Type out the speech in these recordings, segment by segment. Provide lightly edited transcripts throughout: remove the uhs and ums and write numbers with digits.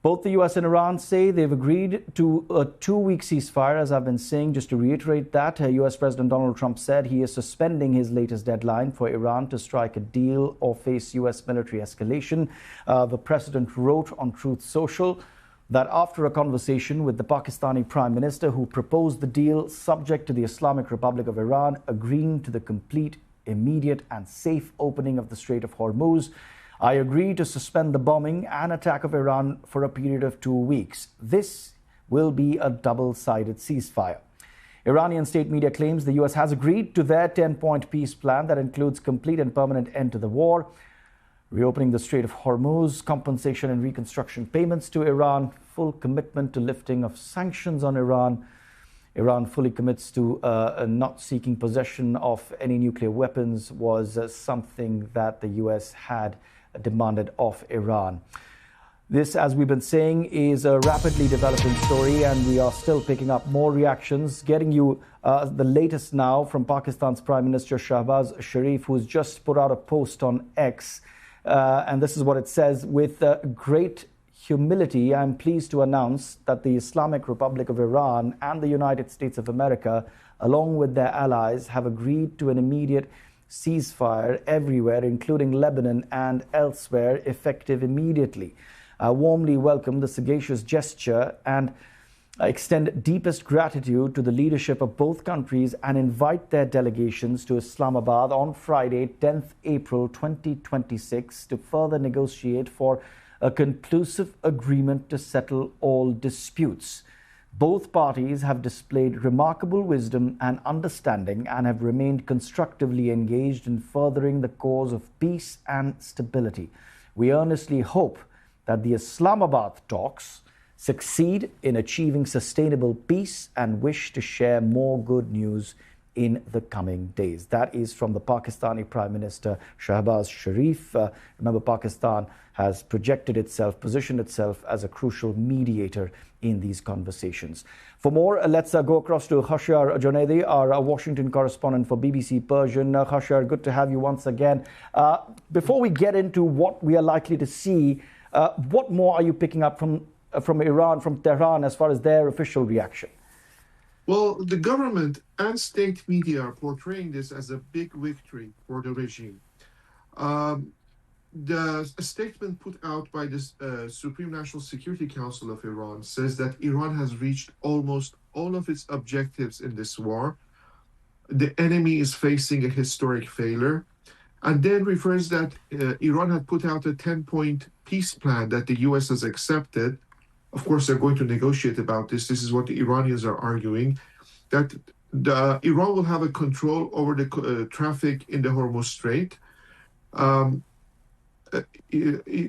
Both the US and Iran say they've agreed to a 2-week ceasefire. As I've been saying, just to reiterate that, US President Donald Trump said he is suspending his latest deadline for Iran to strike a deal or face US military escalation. The president wrote on Truth Social that after a conversation with the Pakistani Prime Minister, who proposed the deal subject to the Islamic Republic of Iran agreeing to the complete, immediate and safe opening of the Strait of Hormuz, I agree to suspend the bombing and attack of Iran for a period of 2 weeks. This will be a double-sided ceasefire. Iranian state media claims the US has agreed to their 10-point peace plan that includes complete and permanent end to the war, reopening the Strait of Hormuz, compensation and reconstruction payments to Iran, full commitment to lifting of sanctions on Iran. Iran fully commits to not seeking possession of any nuclear weapons was something that the US had demanded of Iran. This, as we've been saying, is a rapidly developing story, and we are still picking up more reactions, getting you the latest now from Pakistan's Prime Minister Shahbaz Sharif, who's just put out a post on X. And this is what it says: with great humility, I'm pleased to announce that the Islamic Republic of Iran and the United States of America, along with their allies, have agreed to an immediate ceasefire everywhere, including Lebanon and elsewhere, effective immediately. I warmly welcome the sagacious gesture and extend deepest gratitude to the leadership of both countries and invite their delegations to Islamabad on Friday, 10th April 2026, to further negotiate for a conclusive agreement to settle all disputes. Both parties have displayed remarkable wisdom and understanding and have remained constructively engaged in furthering the cause of peace and stability. We earnestly hope that the Islamabad talks succeed in achieving sustainable peace and wish to share more good news in the coming days. That is from the Pakistani Prime Minister Shahbaz Sharif. Remember, Pakistan has positioned itself as a crucial mediator in these conversations. For more, let's go across to Khashayar Junaidi, our Washington correspondent for BBC Persian. Khashayar, good to have you once again. Before we get into what we are likely to see, what more are you picking up from Iran, from Tehran, as far as their official reaction? Well, the government and state media are portraying this as a big victory for the regime. The statement put out by the Supreme National Security Council of Iran says that Iran has reached almost all of its objectives in this war. The enemy is facing a historic failure, and then refers that Iran had put out a 10-point peace plan that the US has accepted. Of course, they're going to negotiate about this. This is what the Iranians are arguing, that Iran will have a control over the traffic in the Hormuz Strait.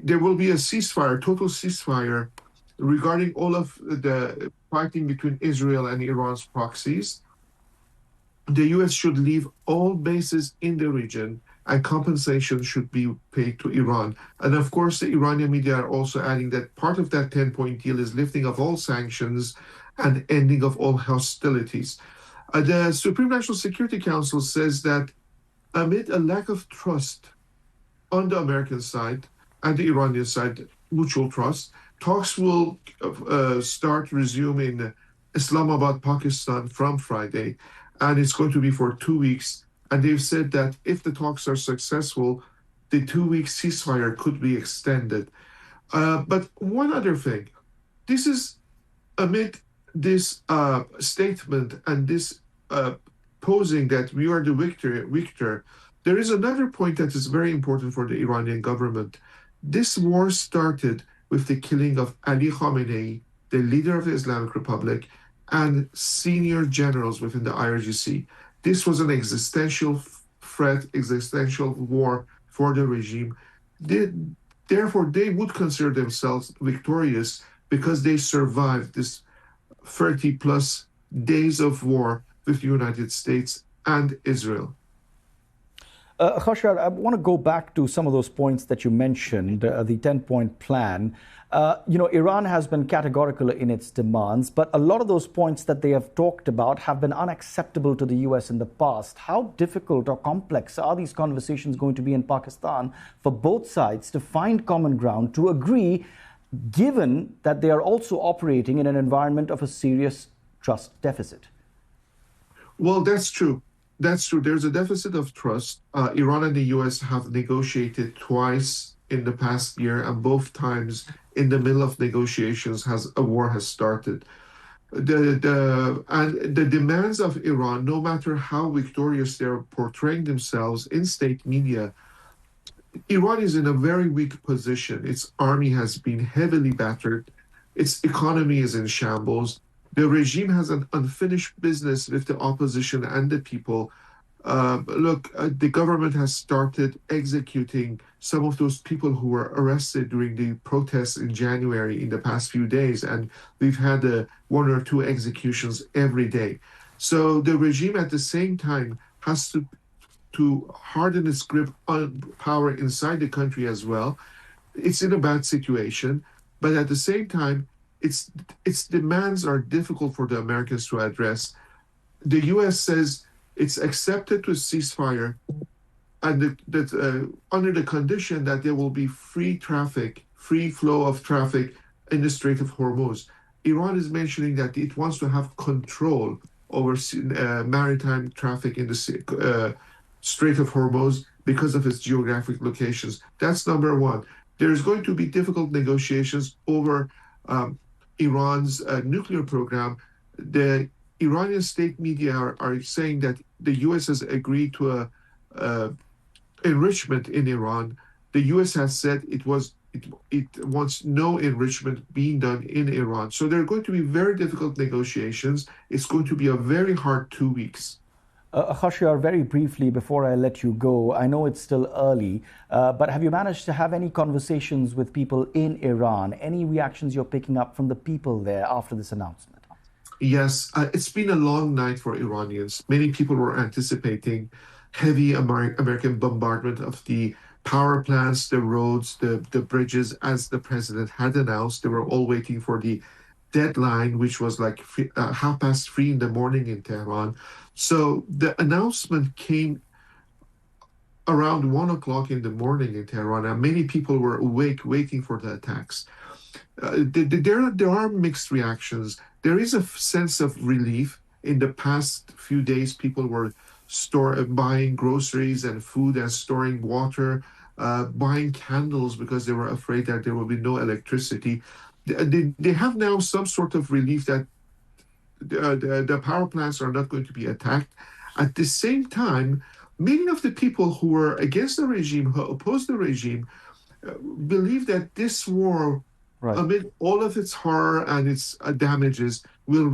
There will be a ceasefire, total ceasefire, regarding all of the fighting between Israel and Iran's proxies. The US should leave all bases in the region, and compensation should be paid to Iran. And of course, the Iranian media are also adding that part of that 10-point deal is lifting of all sanctions and ending of all hostilities. The Supreme National Security Council says that amid a lack of trust on the American side and the Iranian side, mutual trust, talks will resume in Islamabad, Pakistan from Friday, and it's going to be for 2 weeks. And they've said that if the talks are successful, the 2-week ceasefire could be extended. But one other thing, this is amid this statement and this posing that we are the victor, there is another point that is very important for the Iranian government. This war started with the killing of Ali Khamenei, the leader of the Islamic Republic, and senior generals within the IRGC. This was an existential threat, existential war for the regime. Therefore, they would consider themselves victorious because they survived this 30-plus days of war with the United States and Israel. Khashayar, I want to go back to some of those points that you mentioned, the 10-point plan. Iran has been categorical in its demands, but a lot of those points that they have talked about have been unacceptable to the US in the past. How difficult or complex are these conversations going to be in Pakistan for both sides to find common ground, to agree given that they are also operating in an environment of a serious trust deficit? Well, that's true. That's true. There's a deficit of trust. Iran and the US have negotiated twice in the past year, and both times in the middle of negotiations has a war has started. The demands of Iran, no matter how victorious they're portraying themselves in state media, Iran is in a very weak position. Its army has been heavily battered. Its economy is in shambles. The regime has an unfinished business with the opposition and the people. The government has started executing some of those people who were arrested during the protests in January in the past few days, and we've had one or two executions every day. So the regime at the same time has to harden its grip on power inside the country as well. It's in a bad situation, but at the same time, its demands are difficult for the Americans to address. The U.S. says it's accepted to ceasefire, and that under the condition that there will be free flow of traffic in the Strait of Hormuz. Iran is mentioning that it wants to have control over maritime traffic in the Strait of Hormuz because of its geographic locations. That's number one. There's going to be difficult negotiations over Iran's nuclear program. The Iranian state media are saying that the U.S. has agreed to a enrichment in Iran. The U.S. has said it wants no enrichment being done in Iran. So there are going to be very difficult negotiations. It's going to be a very hard 2 weeks. Khoshyar, very briefly before I let you go, I know it's still early, but have you managed to have any conversations with people in Iran? Any reactions you're picking up from the people there after this announcement? Yes, it's been a long night for Iranians. Many people were anticipating heavy American bombardment of the power plants, the roads, the bridges, as the president had announced. They were all waiting for the deadline, which was like 3:30 in the morning in Tehran. So the announcement came around 1 o'clock in the morning in Tehran, and many people were awake waiting for the attacks. There are mixed reactions. There is a sense of relief. In the past few days, people were buying groceries and food and storing water, buying candles because they were afraid that there will be no electricity. They have now some sort of relief that the power plants are not going to be attacked. At the same time, many of the people who were against the regime, who opposed the regime, believe that this war, amid all of its horror and its damages, will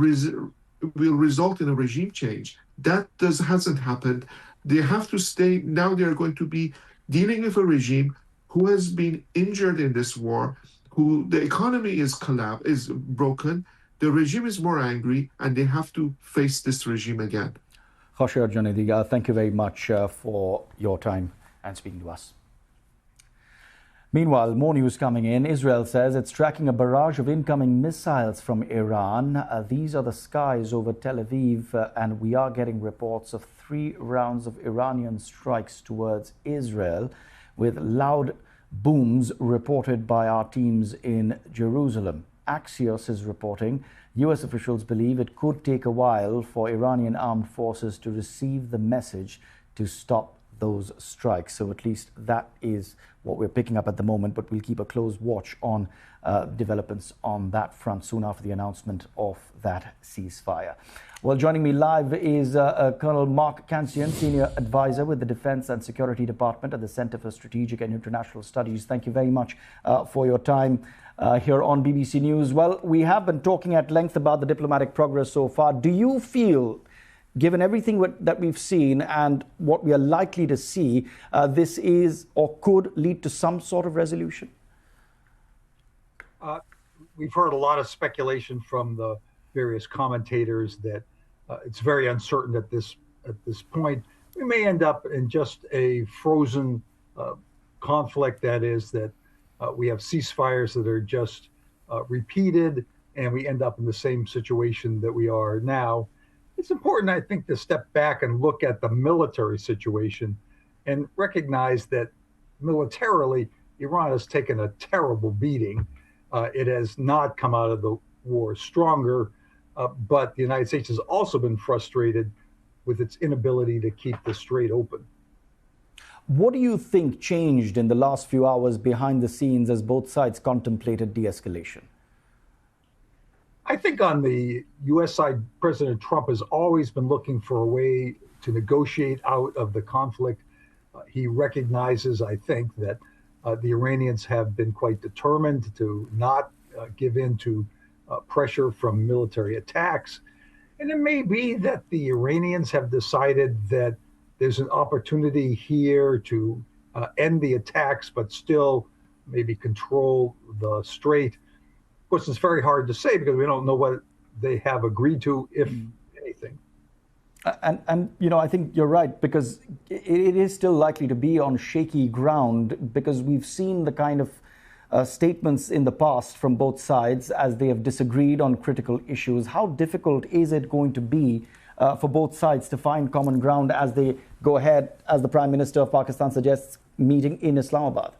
result in a regime change. That hasn't happened. They have to stay. Now they're going to be dealing with a regime who has been injured in this war, who the economy is broken, the regime is more angry, and they have to face this regime again. Khoshyar Joneidi, thank you very much for your time and speaking to us. Meanwhile, more news coming in. Israel says it's tracking a barrage of incoming missiles from Iran. These are the skies over Tel Aviv, and we are getting reports of 3 rounds of Iranian strikes towards Israel, with loud booms reported by our teams in Jerusalem. Axios is reporting U.S. officials believe it could take a while for Iranian armed forces to receive the message to stop those strikes. So at least that is what we're picking up at the moment, but we'll keep a close watch on developments on that front soon after the announcement of that ceasefire. Well, joining me live is Colonel Mark Kansian, Senior Advisor with the Defense and Security Department at the Center for Strategic and International Studies. Thank you very much for your time here on BBC News. Well, we have been talking at length about the diplomatic progress so far. Do you feel, given everything that we've seen and what we are likely to see, this is or could lead to some sort of resolution? We've heard a lot of speculation from the various commentators that it's very uncertain at this point. We may end up in just a frozen conflict, that is, that we have ceasefires that are just repeated, and we end up in the same situation that we are now. It's important, I think, to step back and look at the military situation and recognize that militarily, Iran has taken a terrible beating. It has not come out of the war stronger, but the United States has also been frustrated with its inability to keep the strait open. What do you think changed in the last few hours behind the scenes as both sides contemplated de-escalation? I think on the U.S. side, President Trump has always been looking for a way to negotiate out of the conflict. He recognizes, I think, that the Iranians have been quite determined to not give in to pressure from military attacks. And it may be that the Iranians have decided that there's an opportunity here to end the attacks, but still maybe control the strait. Of course, it's very hard to say because we don't know what they have agreed to, if anything. And you know, I think you're right, because it is still likely to be on shaky ground, because we've seen the kind of statements in the past from both sides as they have disagreed on critical issues. How difficult is it going to be for both sides to find common ground as they go ahead, as the Prime Minister of Pakistan suggests, meeting in Islamabad?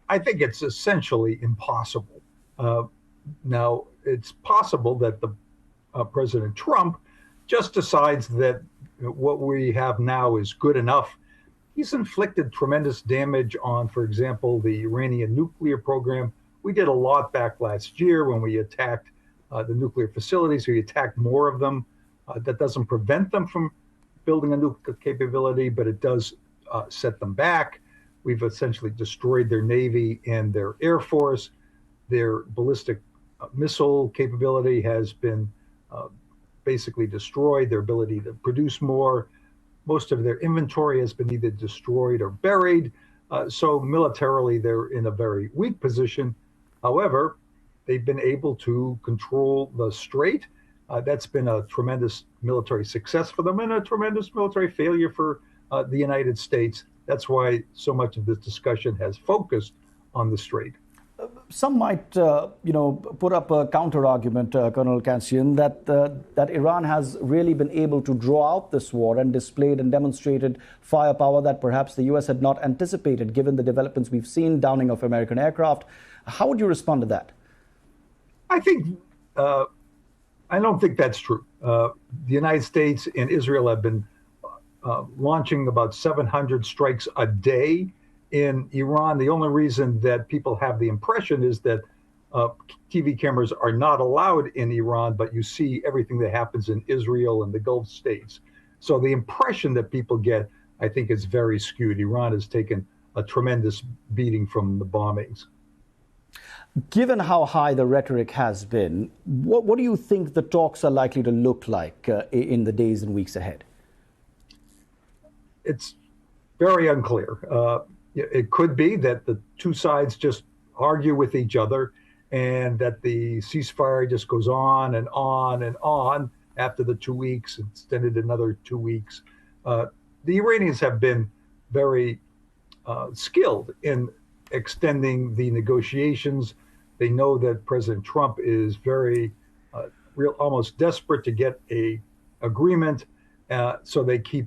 I think it's essentially impossible. Now, it's possible that the President Trump just decides that what we have now is good enough. He's inflicted tremendous damage on, for example, the Iranian nuclear program. We did a lot back last year when we attacked the nuclear facilities. We attacked more of them. That doesn't prevent them from building a nuclear capability, but it does set them back. We've essentially destroyed their Navy and their Air Force. Their ballistic missile capability has been basically destroyed, their ability to produce more. Most of their inventory has been either destroyed or buried. So militarily, they're in a very weak position. However, they've been able to control the strait. That's been a tremendous military success for them and a tremendous military failure for the United States. That's why so much of this discussion has focused on the strait. Some might, put up a counter argument, Colonel Cassian, that Iran has really been able to draw out this war and displayed and demonstrated firepower that perhaps the U.S. had not anticipated, given the developments we've seen, downing of American aircraft. How would you respond to that? I don't think that's true. The United States and Israel have been launching about 700 strikes a day in Iran. The only reason that people have the impression is that TV cameras are not allowed in Iran, but you see everything that happens in Israel and the Gulf states. So the impression that people get, I think, is very skewed. Iran has taken a tremendous beating from the bombings. Given how high the rhetoric has been, what do you think the talks are likely to look like in the days and weeks ahead? It's very unclear. It could be that the two sides just argue with each other and that the ceasefire just goes on and on and on after the 2 weeks, extended another 2 weeks. The Iranians have been very skilled in extending the negotiations. They know that President Trump is very almost desperate to get a agreement. So they keep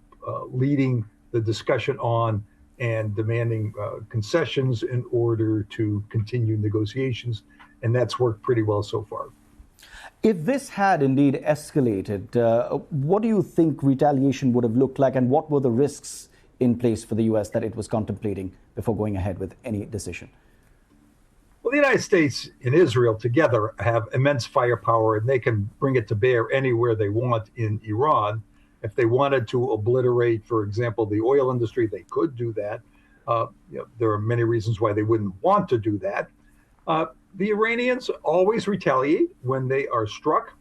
leading the discussion on and demanding concessions in order to continue negotiations. And that's worked pretty well so far. If this had indeed escalated, what do you think retaliation would have looked like, and what were the risks in place for the U.S. that it was contemplating before going ahead with any decision? Well, the United States and Israel together have immense firepower, and they can bring it to bear anywhere they want in Iran. If they wanted to obliterate, for example, the oil industry, they could do that. There are many reasons why they wouldn't want to do that. The Iranians always retaliate when they are struck,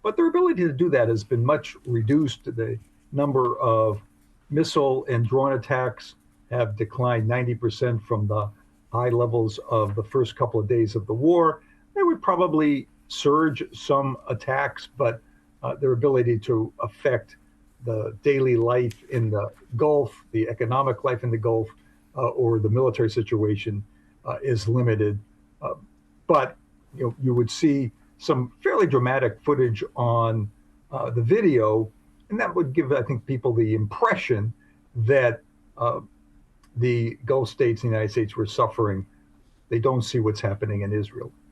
but their ability to do that has been much reduced. The number of missile and drone attacks have declined 90% from the high levels of the first couple of days of the war. They would probably surge some attacks, but their ability to affect the daily life in the Gulf, the economic life in the Gulf, or the military situation is limited. But you would see some fairly dramatic footage on the video, and that would give, I think, people the impression that the Gulf states and the United States were suffering They don't see what's happening in Israel.